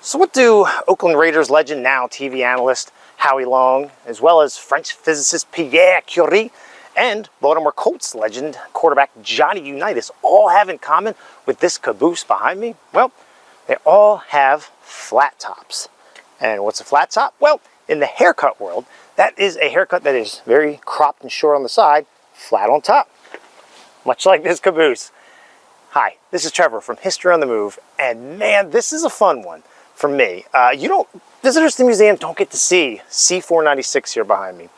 So what do Oakland Raiders legend, now TV analyst Howie Long, as well as French physicist Pierre Curie, and Baltimore Colts legend quarterback Johnny Unitas all have in common with this caboose behind me? Well, they all have flat tops. And what's a flat top? Well, in the haircut world, that is a haircut that is very cropped and short on the side, flat on top, much like this caboose. Hi, this is Trevor from History on the Move, and man, this is a fun one for me. Visitors to the museum don't get to see C496 here behind me.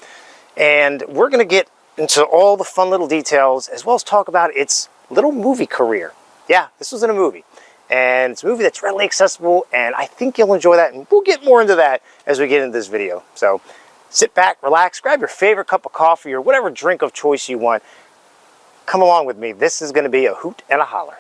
And we're gonna get into all the fun little details, as well as talk about its little movie career. Yeah, this was in a movie. And it's a movie that's readily accessible, and I think you'll enjoy that, and we'll get more into that as we get into this video. So sit back, relax, grab your favorite cup of coffee or whatever drink of choice you want. Come along with me. This is gonna be a hoot and a holler.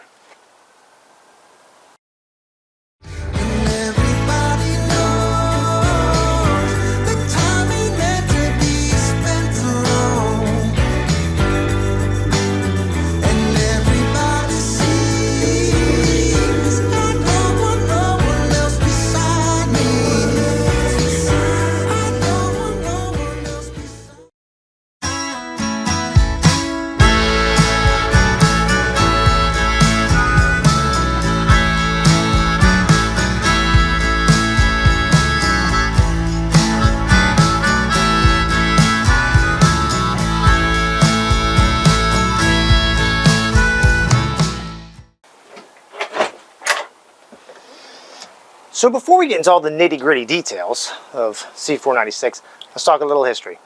So before we get into all the nitty-gritty details of C496, let's talk a little history.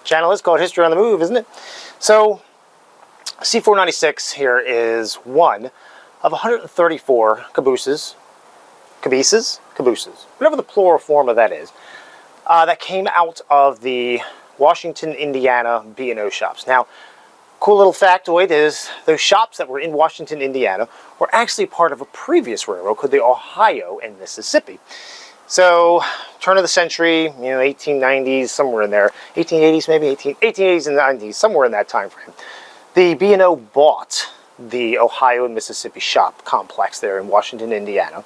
Channel is called History on the Move, isn't it? So C496 here is one of 134 cabooses, whatever the plural form of that is, that came out of the Washington, Indiana B&O shops. Now, cool little factoid is those shops that were in Washington, Indiana were actually part of a previous railroad called the Ohio and Mississippi. So turn of the century, 1890s, somewhere in there, 1880s maybe, 1880s and 90s, somewhere in that time frame. The B&O bought the Ohio and Mississippi shop complex there in Washington, Indiana.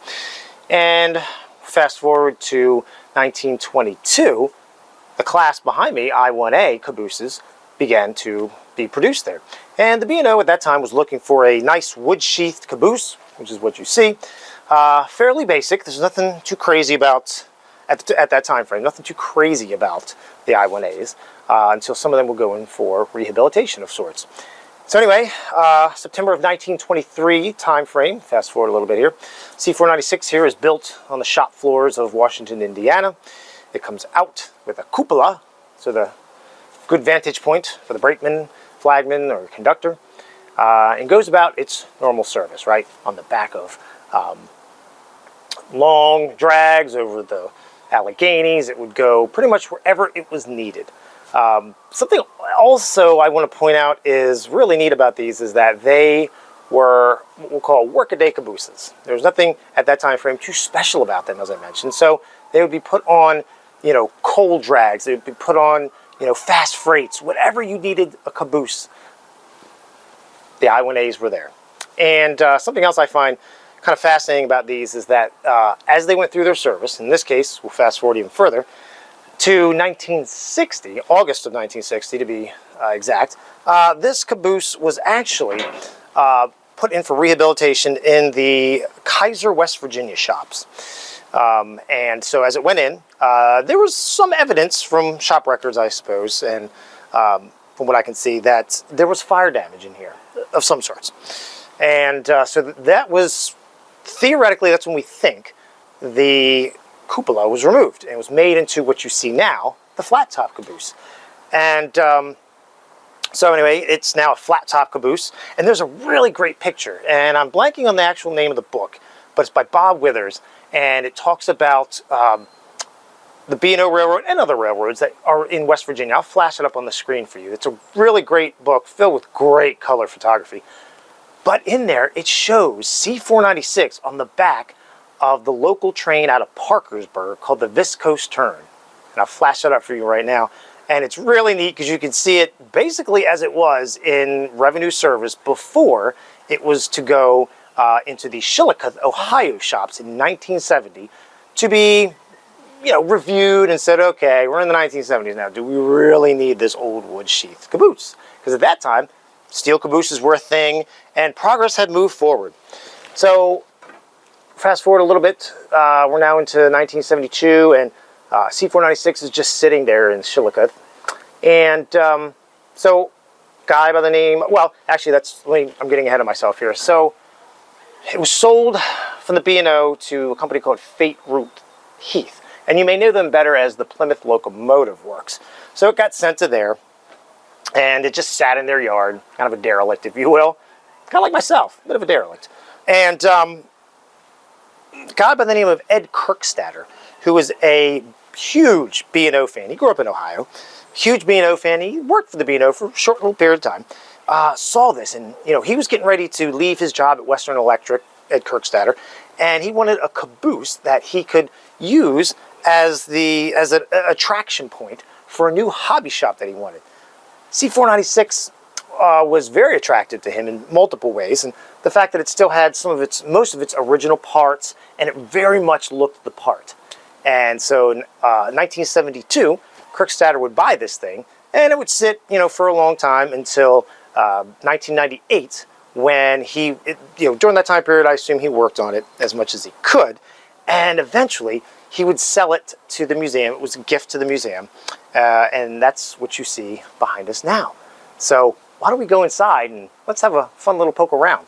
And fast forward to 1922, the class behind me, I-1A cabooses, began to be produced there. And the B&O at that time was looking for a nice wood-sheathed caboose, which is what you see. Fairly basic. There's nothing too crazy about, at that time frame, nothing too crazy about the I-1As until some of them will go in for rehabilitation of sorts. So anyway, September of 1923 time frame, fast forward a little bit here. C496 here is built on the shop floors of Washington, Indiana. It comes out with a cupola, so the good vantage point for the brakeman, flagman, or conductor, and goes about its normal service, right? On the back of long drags over the Alleghenies. It would go pretty much wherever it was needed. Something also I want to point out is really neat about these is that they were what we'll call workaday cabooses. There was nothing at that time frame too special about them, as I mentioned. So they would be put on, coal drags. They would be put on, fast freights, whatever you needed a caboose, the I-1As were there. And something else I find kind of fascinating about these is that as they went through their service, in this case, we'll fast forward even further, to 1960, August of 1960 to be exact, this caboose was actually put in for rehabilitation in the Kaiser, West Virginia shops. And so as it went in, there was some evidence from shop records, I suppose, and from what I can see, that there was fire damage in here of some sorts. And so that was, theoretically, that's when we think the cupola was removed and was made into what you see now, the flat top caboose. And so anyway, it's now a flat top caboose, and there's a really great picture, and I'm blanking on the actual name of the book, but it's by Bob Withers, and it talks about the B&O Railroad and other railroads that are in West Virginia. I'll flash it up on the screen for you. It's a really great book filled with great color photography. But in there, it shows C496 on the back of the local train out of Parkersburg called the Viscose Turn. And I'll flash that up for you right now. And it's really neat because you can see it basically as it was in revenue service before it was to go into the Chillicothe, Ohio shops in 1970 to be, reviewed and said, okay, we're in the 1970s now. Do we really need this old wood sheath caboose? Because at that time, steel cabooses were a thing, and progress had moved forward. So, fast forward a little bit, we're now into 1972, and C496 is just sitting there in Chillicothe. And so, guy by the name, well, actually, I'm getting ahead of myself here. So, it was sold from the B&O to a company called Fate Root Heath. And you may know them better as the Plymouth Locomotive Works. So it got sent to there, and it just sat in their yard, kind of a derelict, if you will. Kind of like myself, a bit of a derelict. And a guy by the name of Ed Kirkstatter, who was a huge B&O fan. He grew up in Ohio. Huge B&O fan. He worked for the B&O for a short little period of time. Saw this, and he was getting ready to leave his job at Western Electric, Ed Kirkstatter, and he wanted a caboose that he could use as an attraction point for a new hobby shop that he wanted. C496 was very attractive to him in multiple ways, and the fact that it still had most of its original parts, and it very much looked the part. And so in 1972, Kirkstatter would buy this thing, and it would sit, for a long time until 1998, when during that time period, I assume he worked on it as much as he could, and eventually he would sell it to the museum. It was a gift to the museum, and that's what you see behind us now. So why don't we go inside and let's have a fun little poke around.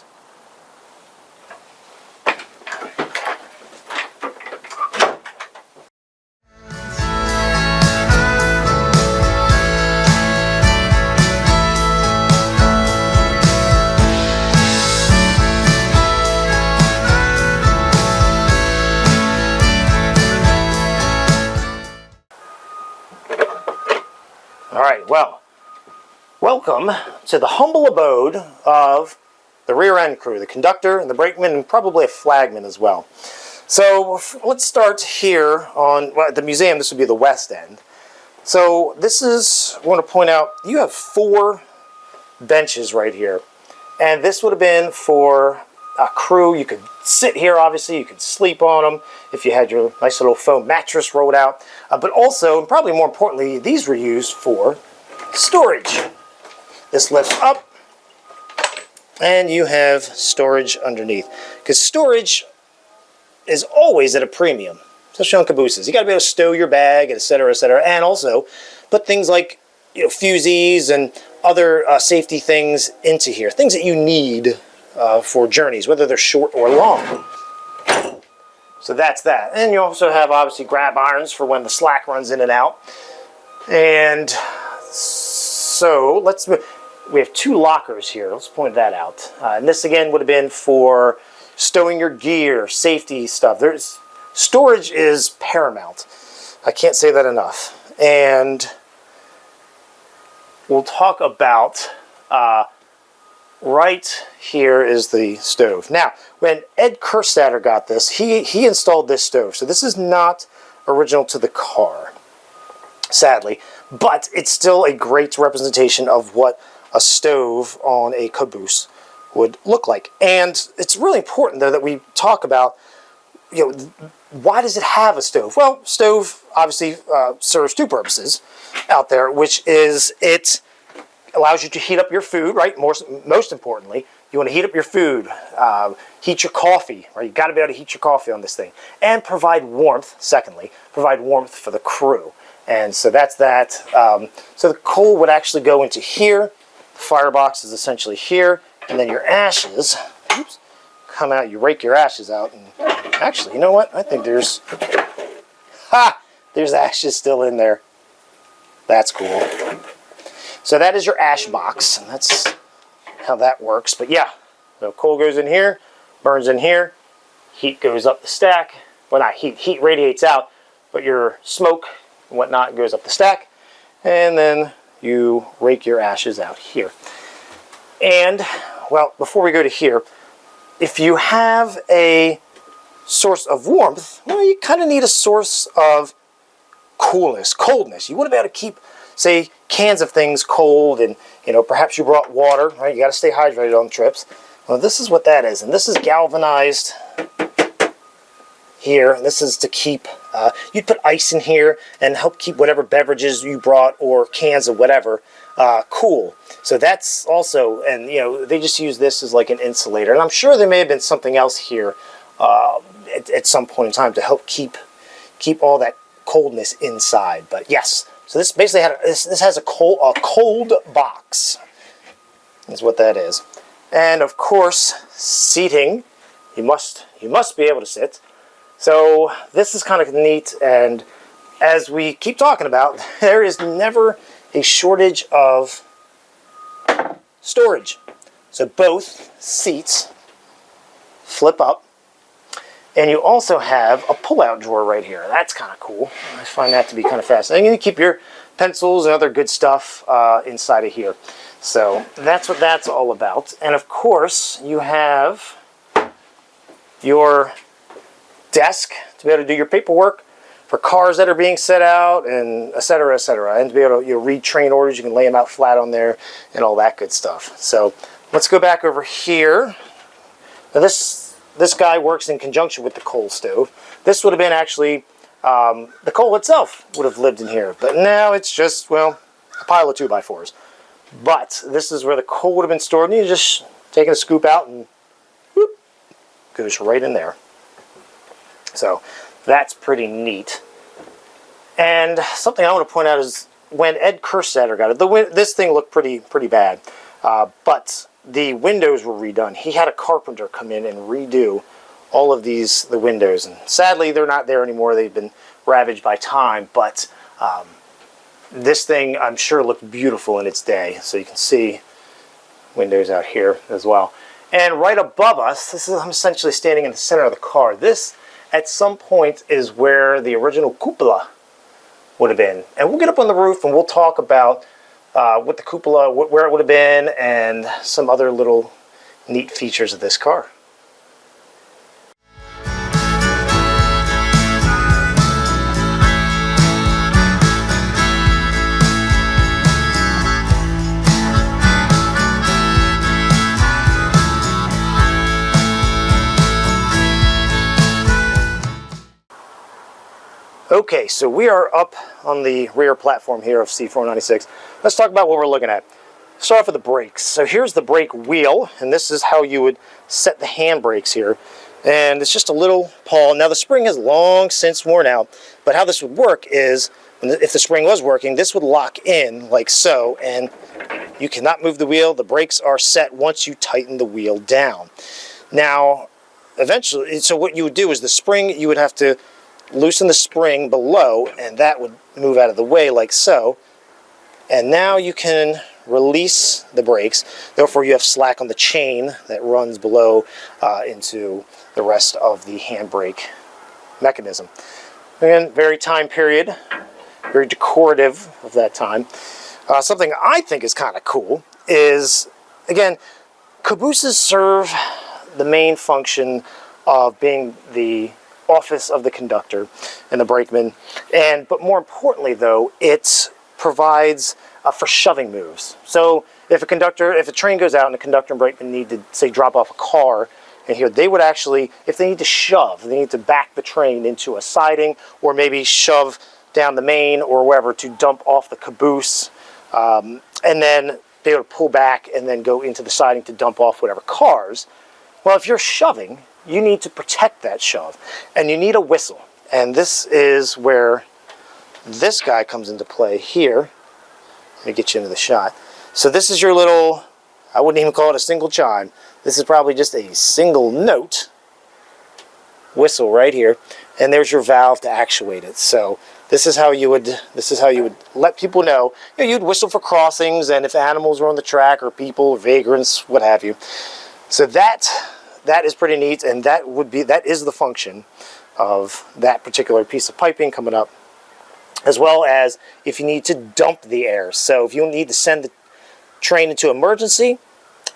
All right, well, welcome to the humble abode of the rear end crew, the conductor and the brakeman, and probably a flagman as well. So let's start here on the museum. This would be the west end. So I want to point out, you have 4 benches right here. And this would have been for a crew. You could sit here, obviously. You could sleep on them if you had your nice little foam mattress rolled out. But also, and probably more importantly, these were used for storage. This lifts up, and you have storage underneath. Because storage is always at a premium, especially on cabooses. You got to be able to stow your bag, etc., and also put things like fusees and other safety things into here, things that you need for journeys, whether they're short or long. So that's that. And you also have, obviously, grab irons for when the slack runs in and out. And so we have 2 lockers here. Let's point that out. And this, again, would have been for stowing your gear, safety stuff. Storage is paramount. I can't say that enough. And we'll talk about right here is the stove. Now, when Ed Kirkstatter got this, he installed this stove. So this is not original to the car, sadly, but it's still a great representation of what a stove on a caboose would look like. And it's really important, though, that we talk about, why does it have a stove? Well, stove obviously serves 2 purposes out there, which is it allows you to heat up your food, right? Most importantly, you want to heat up your food, heat your coffee, right? You got to be able to heat your coffee on this thing, and provide warmth. Secondly, provide warmth for the crew, and so that's that. So the coal would actually go into here. The firebox is essentially here, and then your ashes, come out. You rake your ashes out, and actually, you know what? I think there's ashes still in there. That's cool. So that is your ash box, and that's how that works. But yeah, so coal goes in here, burns in here, heat goes up the stack. Well, not heat, heat radiates out, but your smoke and whatnot goes up the stack, and then you rake your ashes out here. And, well, before we go to here, if you have a source of warmth, well, you kind of need a source of coldness. You want to be able to keep, say, cans of things cold, and perhaps you brought water, right? You got to stay hydrated on trips. Well, this is what that is, and this is galvanized here. This is to keep, you'd put ice in here and help keep whatever beverages you brought or cans of whatever cool. So that's also, and you know, they just use this as like an insulator. And I'm sure there may have been something else here at some point in time to help keep all that coldness inside. But yes, so this basically this has a cold box. Is what that is. And of course, seating. You must be able to sit. So this is kind of neat, and as we keep talking about, there is never a shortage of storage. So both seats flip up, and you also have a pull-out drawer right here. That's kind of cool. I find that to be kind of fascinating. You keep your pencils and other good stuff inside of here. So that's what that's all about. And of course, you have your desk to be able to do your paperwork for cars that are being set out, and et cetera, et cetera. And to be able to read train orders, you can lay them out flat on there and all that good stuff. So let's go back over here. Now this guy works in conjunction with the coal stove. This would have been actually, the coal itself would have lived in here. But now it's just, well, a pile of 2x4s. But this is where the coal would have been stored. And you just take a scoop out and whoop, goes right in there. So that's pretty neat. And something I want to point out is when Ed Kerstetter got it, this thing looked pretty bad. But the windows were redone. He had a carpenter come in and redo all of the windows. And sadly, they're not there anymore. They've been ravaged by time. But this thing, I'm sure, looked beautiful in its day. So you can see windows out here as well. And right above us, I'm essentially standing in the center of the car. This, at some point, is where the original cupola would have been. And we'll get up on the roof and we'll talk about what the cupola, where it would have been, and some other little neat features of this car. Okay, so we are up on the rear platform here of C496. Let's talk about what we're looking at. Start off with the brakes. So here's the brake wheel, and this is how you would set the hand brakes here. And it's just a little pawl. Now the spring has long since worn out, but how this would work is, if the spring was working, this would lock in like so, and you cannot move the wheel. The brakes are set once you tighten the wheel down. Now, eventually, so what you would do is the spring, you would have to loosen the spring below, and that would move out of the way like so. And now you can release the brakes. Therefore, you have slack on the chain that runs below into the rest of the handbrake mechanism. Again, very time period, very decorative of that time. Something I think is kind of cool is, again, cabooses serve the main function of being the office of the conductor and the brakeman, but more importantly though, it provides for shoving moves. So if a train goes out and the conductor and brakeman need to, say, drop off a car, and here they would actually, if they need to shove, they need to back the train into a siding, or maybe shove down the main or wherever to dump off the caboose, and then they would pull back and then go into the siding to dump off whatever cars. Well, if you're shoving, you need to protect that shove, and you need a whistle. And this is where this guy comes into play here. Let me get you into the shot. So this is your little, I wouldn't even call it a single chime. This is probably just a single note whistle right here, and there's your valve to actuate it. So this is how you would let people know. You'd whistle for crossings, and if animals were on the track, or people, or vagrants, what have you. So that is pretty neat, and that is the function of that particular piece of piping coming up, as well as if you need to dump the air. So if you need to send the train into emergency,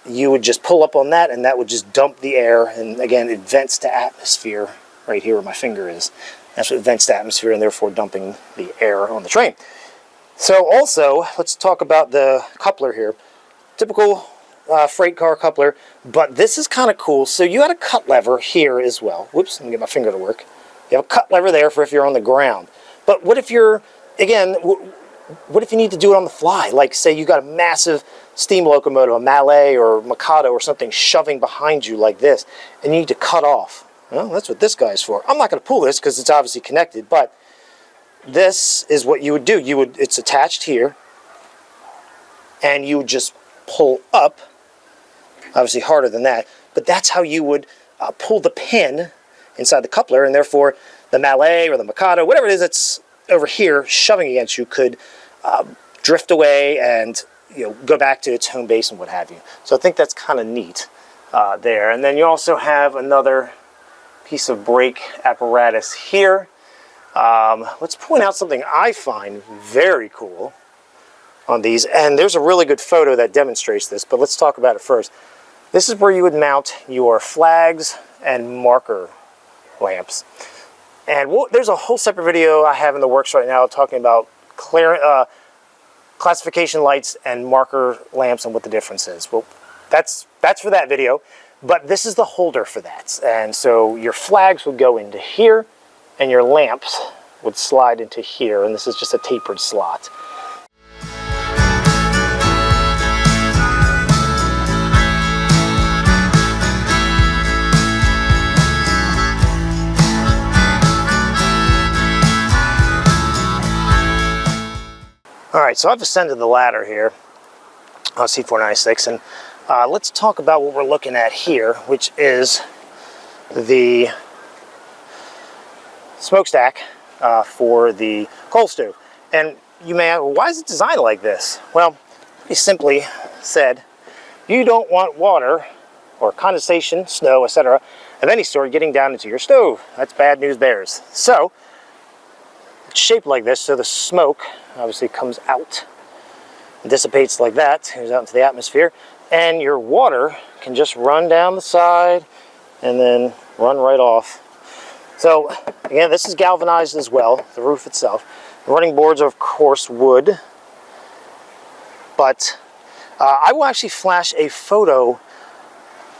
you would just pull up on that, and that would just dump the air. And again, it vents to atmosphere right here where my finger is. That's what vents to atmosphere, and therefore dumping the air on the train. So also, let's talk about the coupler here. Typical freight car coupler, but this is kind of cool. So you had a cut lever here as well. Whoops, let me get my finger to work. You have a cut lever there for if you're on the ground. But what if you're, again, what if you need to do it on the fly? Like, say you got a massive steam locomotive, a Mallet or Mikado or something shoving behind you like this, and you need to cut off. Well, that's what this guy's for. I'm not going to pull this because it's obviously connected, but this is what you would do. It's attached here, and you would just pull up, obviously harder than that, but that's how you would pull the pin inside the coupler, and therefore the Mallet or the Mikado, whatever it is that's over here shoving against you, could drift away and go back to its home base and what have you. So I think that's kind of neat there. And then you also have another piece of brake apparatus here. Let's point out something I find very cool on these, and there's a really good photo that demonstrates this, but let's talk about it first. This is where you would mount your flags and marker lamps. And there's a whole separate video I have in the works right now talking about classification lights and marker lamps and what the difference is. Well, that's for that video, but this is the holder for that. And so your flags would go into here, and your lamps would slide into here, and this is just a tapered slot. All right, so I've ascended the ladder here on C496, and let's talk about what we're looking at here, which is the smokestack for the coal stove. And you may ask, well, why is it designed like this? Well, pretty simply said, you don't want water or condensation, snow, etc., of any sort getting down into your stove. That's bad news bears. So it's shaped like this, so the smoke obviously comes out and dissipates like that, goes out into the atmosphere, and your water can just run down the side and then run right off. So again, this is galvanized as well, the roof itself. The running boards are of course wood, but I will actually flash a photo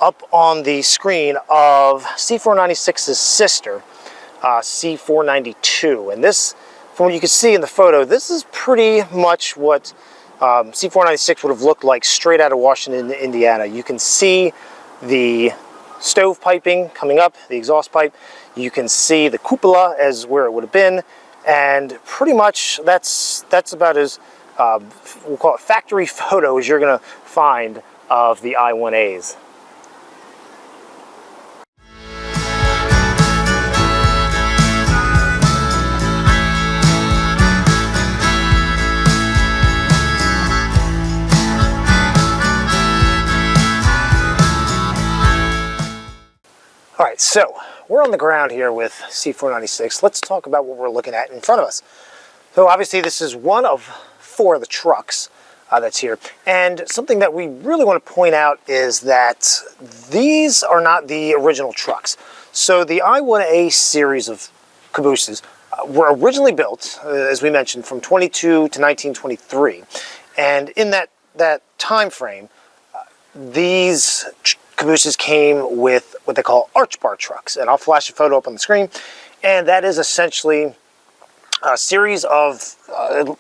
up on the screen of C496's sister, C492, and this, from what you can see in the photo, this is pretty much what C496 would have looked like straight out of Washington, Indiana. You can see the stove piping coming up, the exhaust pipe. You can see the cupola as where it would have been, and pretty much that's about as we'll call it factory photo as you're going to find of the I-1As. All right, so we're on the ground here with C496. Let's talk about what we're looking at in front of us. So obviously this is one of 4 of the trucks that's here. And something that we really want to point out is that these are not the original trucks. So the I-1A series of cabooses were originally built, as we mentioned, from 22 to 1923. And in that time frame, these cabooses came with what they call arch bar trucks, and I'll flash a photo up on the screen, and that is essentially a series of,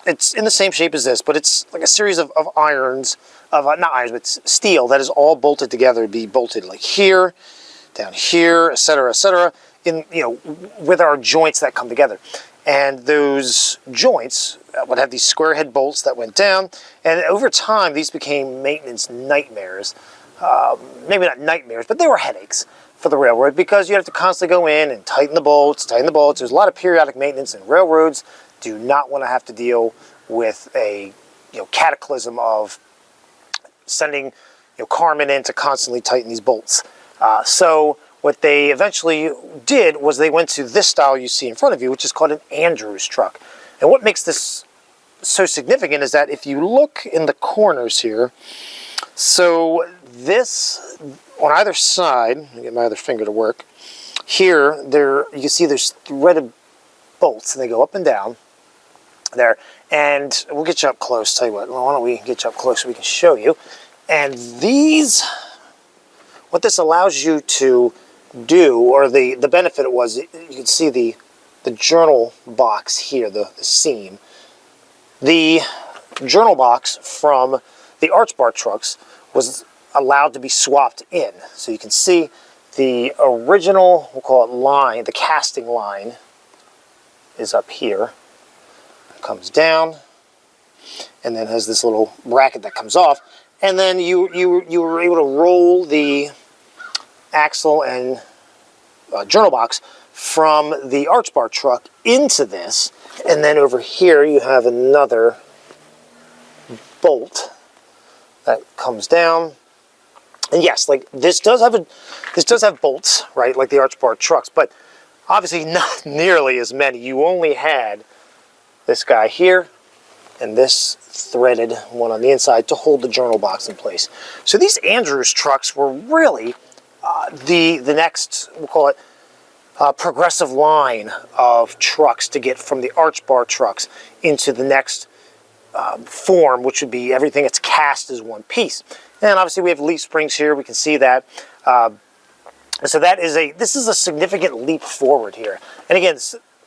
it's in the same shape as this, but it's like a series of irons, not irons, but steel that is all bolted together. It'd be bolted like here, down here, etc., in, with our joints that come together. And those joints would have these square head bolts that went down, and over time these became maintenance nightmares. Maybe not nightmares, but they were headaches for the railroad, because you have to constantly go in and tighten the bolts. There's a lot of periodic maintenance, and railroads do not want to have to deal with a cataclysm of sending carmen in to constantly tighten these bolts. So what they eventually did was they went to this style you see in front of you, which is called an Andrews truck. And what makes this so significant is that if you look in the corners here, so this, on either side, let me get my other finger to work, here, you can see there's threaded bolts, and they go up and down there. And we'll get you up close, tell you what, why don't we get you up close so we can show you. And these, what this allows you to do, or the benefit it was, you can see the journal box here, the seam. The journal box from the arch bar trucks was allowed to be swapped in. So you can see the original, we'll call it line, the casting line is up here. It comes down and then has this little bracket that comes off. And then you were able to roll the axle and journal box from the arch bar truck into this. And then over here you have another bolt that comes down. And yes, like this does have bolts, right, like the arch bar trucks, but obviously not nearly as many. You only had this guy here and this threaded one on the inside to hold the journal box in place. So these Andrews trucks were really the next, we'll call it, progressive line of trucks to get from the arch bar trucks into the next form, which would be everything that's cast as one piece. And obviously we have leaf springs here, we can see that. So this is a significant leap forward here. And again,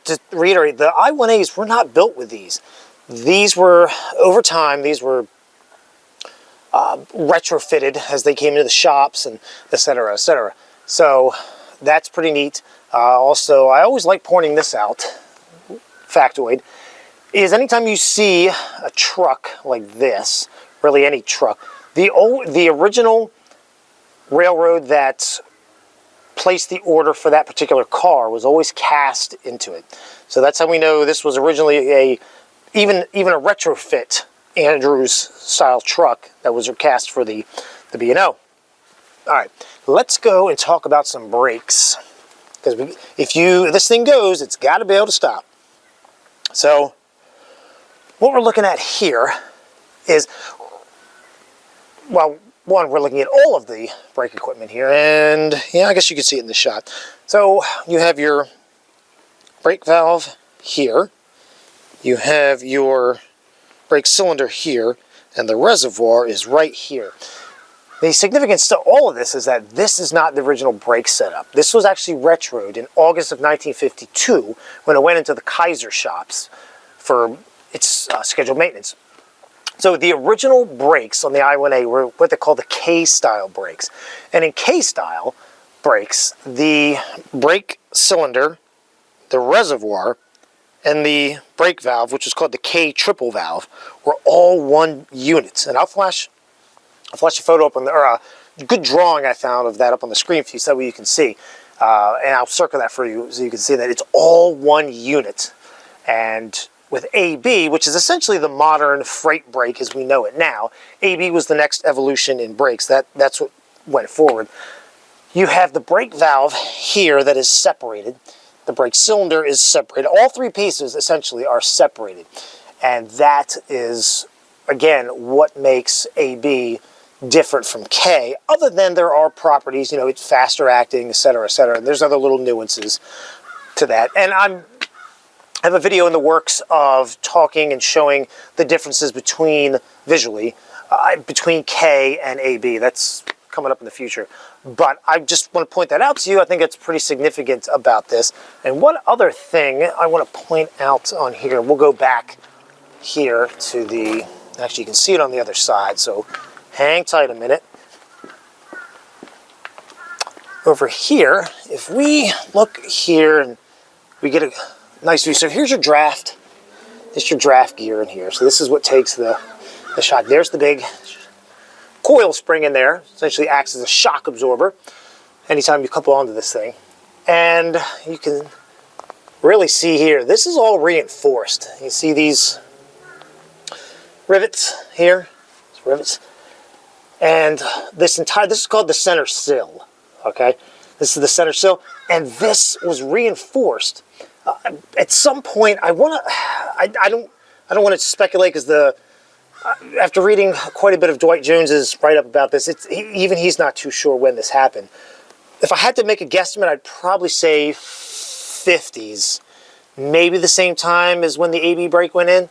to reiterate, the I-1As were not built with these. These were, over time, these were retrofitted as they came into the shops, and et cetera, et cetera. So that's pretty neat. Also, I always like pointing this out, factoid, is anytime you see a truck like this, really any truck, the original railroad that placed the order for that particular car was always cast into it. So that's how we know this was originally even a retrofit Andrews style truck that was cast for the B&O. All right, let's go and talk about some brakes, because if this thing goes, it's got to be able to stop. So what we're looking at here is, well, one, we're looking at all of the brake equipment here, and yeah, I guess you can see it in the shot. So you have your brake valve here, you have your brake cylinder here, and the reservoir is right here. The significance to all of this is that this is not the original brake setup. This was actually retroed in August of 1952 when it went into the Kaiser shops for its scheduled maintenance. So the original brakes on the I-1A were what they call the K-style brakes. And in K-style brakes, the brake cylinder, the reservoir, and the brake valve, which is called the K triple valve, were all one unit. And I'll flash a photo up on the, or a good drawing I found of that up on the screen for you so that way you can see. And I'll circle that for you so you can see that it's all one unit. And with AB, which is essentially the modern freight brake as we know it now, AB was the next evolution in brakes. That's what went forward. You have the brake valve here that is separated. The brake cylinder is separated. All three pieces essentially are separated. And that is, again, what makes AB different from K, other than there are properties, you know, it's faster acting, et cetera, and there's other little nuances to that. And I have a video in the works of talking and showing the differences visually, between K and AB. That's coming up in the future. But I just want to point that out to you. I think it's pretty significant about this. And one other thing I want to point out on here, we'll go back here to the, actually you can see it on the other side, so hang tight a minute. Over here, if we look here and we get a nice view. So here's your draft. This is your draft gear in here. So this is what takes the shock. There's the big coil spring in there. Essentially acts as a shock absorber anytime you couple onto this thing. And you can really see here, this is all reinforced. You see these rivets here? These rivets. And this is called the center sill. Okay? This is the center sill. And this was reinforced. At some point, I don't want to speculate, because after reading quite a bit of Dwight Jones's write-up about this, even he's not too sure when this happened. If I had to make a guesstimate, I'd probably say 50s, maybe the same time as when the AB brake went in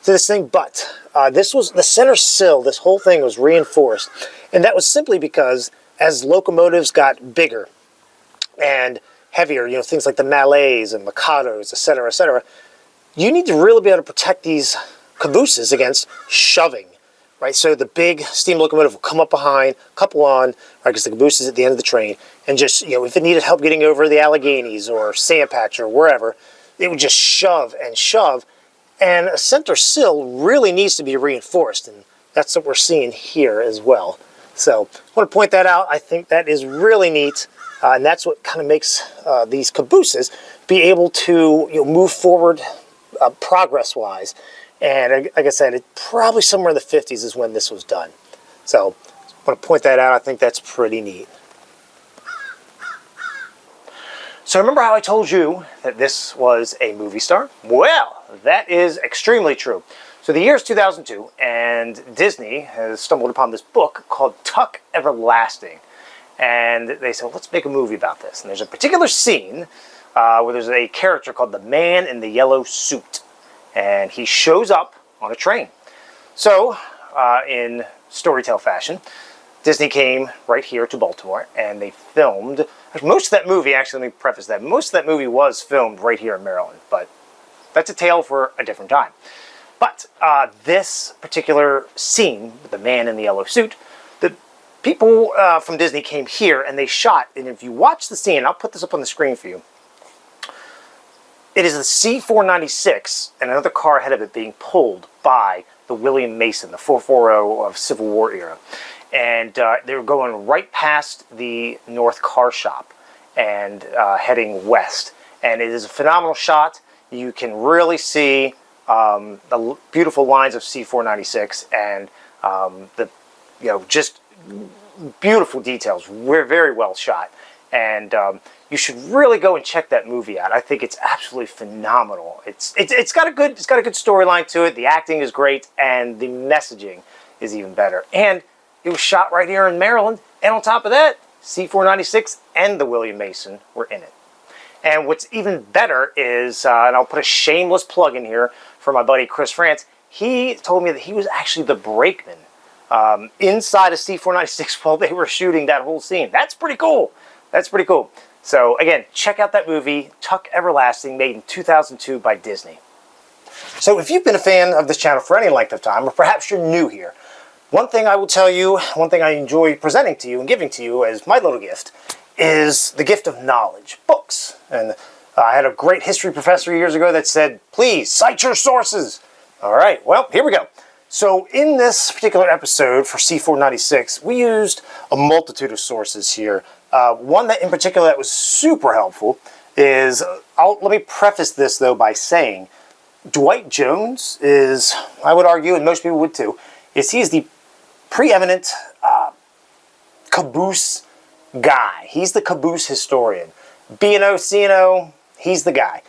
to this thing. But this was the center sill. This whole thing was reinforced, and that was simply because as locomotives got bigger, and heavier, things like the Malays and Mikados, etc., etc., you need to really be able to protect these cabooses against shoving, right? So the big steam locomotive will come up behind, couple on, right, because the caboose is at the end of the train, and just, if it needed help getting over the Alleghenies or Sandpatch or wherever, it would just shove and shove, and a center sill really needs to be reinforced, and that's what we're seeing here as well. So I want to point that out. I think that is really neat, and that's what kind of makes these cabooses be able to move forward progress-wise. And like I said, it probably somewhere in the 50s is when this was done. So I want to point that out. I think that's pretty neat. So remember how I told you that this was a movie star? Well, that is extremely true. So the year is 2002, and Disney has stumbled upon this book called Tuck Everlasting. And they said, well, let's make a movie about this. And there's a particular scene where there's a character called the Man in the Yellow Suit. And he shows up on a train. So, in storytell fashion, Disney came right here to Baltimore, and they filmed most of that movie. Actually, let me preface that. Most of that movie was filmed right here in Maryland, but that's a tale for a different time. But this particular scene with the Man in the Yellow Suit, the people from Disney came here, and they shot, and if you watch the scene, I'll put this up on the screen for you, it is the C-496 and another car ahead of it being pulled by the William Mason, the 440 of Civil War era. And they were going right past the North Car Shop and heading west. And it is a phenomenal shot. You can really see the beautiful lines of C-496 and the just beautiful details. We're very well shot. And you should really go and check that movie out. I think it's absolutely phenomenal. It's got a good storyline to it. The acting is great, and the messaging is even better. And it was shot right here in Maryland. And on top of that, C-496 and the William Mason were in it. And what's even better is, and I'll put a shameless plug in here for my buddy Chris France. He told me that he was actually the brakeman inside a C-496 while they were shooting that whole scene. That's pretty cool. That's pretty cool. So again, check out that movie, Tuck Everlasting, made in 2002 by Disney. So if you've been a fan of this channel for any length of time, or perhaps you're new here, one thing I will tell you, one thing I enjoy presenting to you and giving to you as my little gift, is the gift of knowledge, books. And I had a great history professor years ago that said, please, cite your sources. All right, well, here we go. So in this particular episode for C-496, we used a multitude of sources here. One that in particular that was super helpful is, let me preface this though by saying, Dwight Jones is, I would argue, and most people would too, is he is the preeminent caboose guy. He's the caboose historian. B&O, C&O, he's the guy.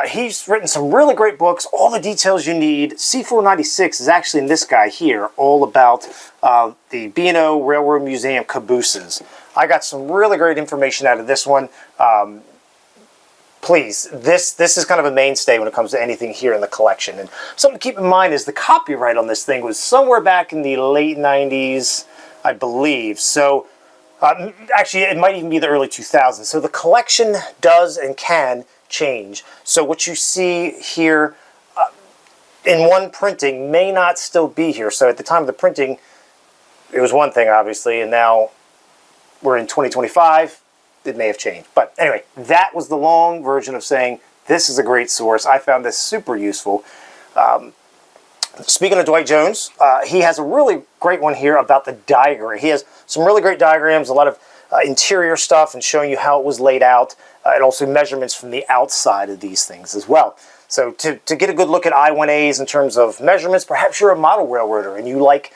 He's written some really great books, all the details you need. C-496 is actually in this guy here, all about the B&O Railroad Museum cabooses. I got some really great information out of this one. Please, this is kind of a mainstay when it comes to anything here in the collection. And something to keep in mind is the copyright on this thing was somewhere back in the late 90s, I believe. So actually, it might even be the early 2000s. So the collection does and can change. So what you see here in one printing may not still be here. So at the time of the printing, it was one thing, obviously, and now we're in 2025. It may have changed. But anyway, that was the long version of saying this is a great source. I found this super useful. Speaking of Dwight Jones, he has a really great one here about the diagram. He has some really great diagrams, a lot of interior stuff and showing you how it was laid out, and also measurements from the outside of these things as well. So to get a good look at I-1As in terms of measurements, perhaps you're a model railroader and you like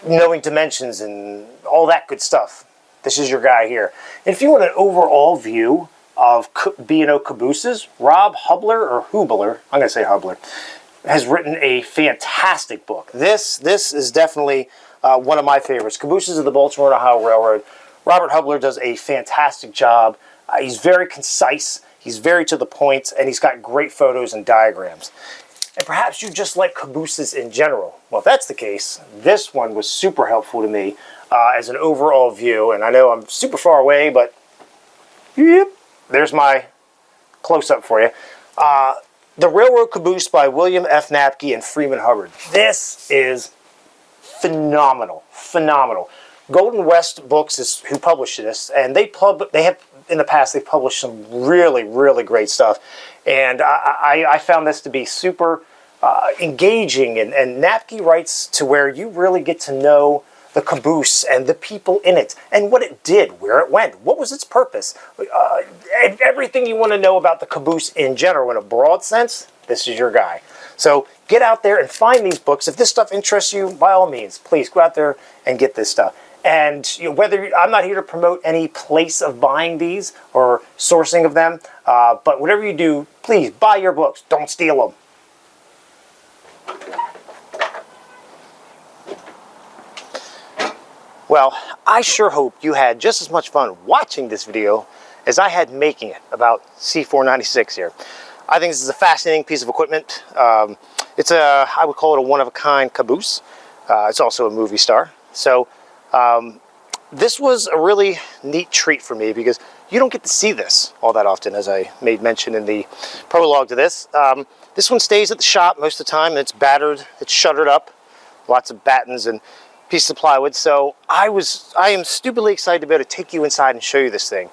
knowing dimensions and all that good stuff. This is your guy here. And if you want an overall view of B&O Cabooses, Rob Hubler, or Hubler, I'm going to say Hubler, has written a fantastic book. This is definitely one of my favorites. Cabooses of the Baltimore and Ohio Railroad. Robert Hubler does a fantastic job. He's very concise, he's very to the point, and he's got great photos and diagrams. And perhaps you just like cabooses in general. Well, if that's the case, this one was super helpful to me as an overall view. And I know I'm super far away, but Yep. There's my close-up for you. The Railroad Caboose by William F. Napke and Freeman Hubbard. This is phenomenal, phenomenal. Golden West Books is who published this, and they have in the past they've published some really, really great stuff, and I found this to be super engaging, and Napke writes to where you really get to know the caboose and the people in it, and what it did, where it went, what was its purpose, and everything you want to know about the caboose in general. In a broad sense, this is your guy. So get out there and find these books. If this stuff interests you, by all means, please go out there and get this stuff. And I'm not here to promote any place of buying these or sourcing of them, but whatever you do, please buy your books. Don't steal them. Well, I sure hope you had just as much fun watching this video as I had making it about C496 here. I think this is a fascinating piece of equipment. I would call it a one-of-a-kind caboose. It's also a movie star. So this was a really neat treat for me because you don't get to see this all that often, as I made mention in the prologue to this. This one stays at the shop most of the time. It's battered, it's shuttered up, lots of battens and pieces of plywood. So I am stupidly excited to be able to take you inside and show you this thing.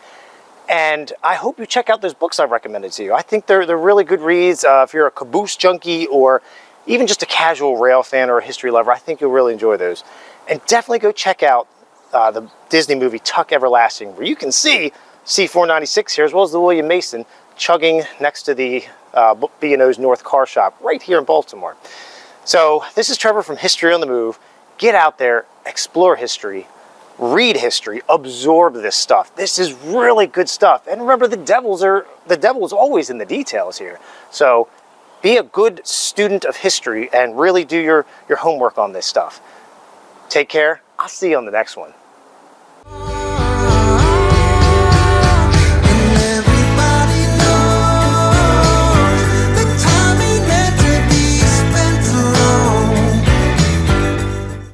And I hope you check out those books I've recommended to you. I think they're really good reads. If you're a caboose junkie or even just a casual rail fan or a history lover, I think you'll really enjoy those. And definitely go check out the Disney movie Tuck Everlasting, where you can see C496 here, as well as the William Mason chugging next to the B&O's North Car Shop right here in Baltimore. So this is Trevor from History on the Move. Get out there, explore history, read history, absorb this stuff. This is really good stuff. And remember, the devil is always in the details here. So be a good student of history and really do your homework on this stuff. Take care. I'll see you on the next one.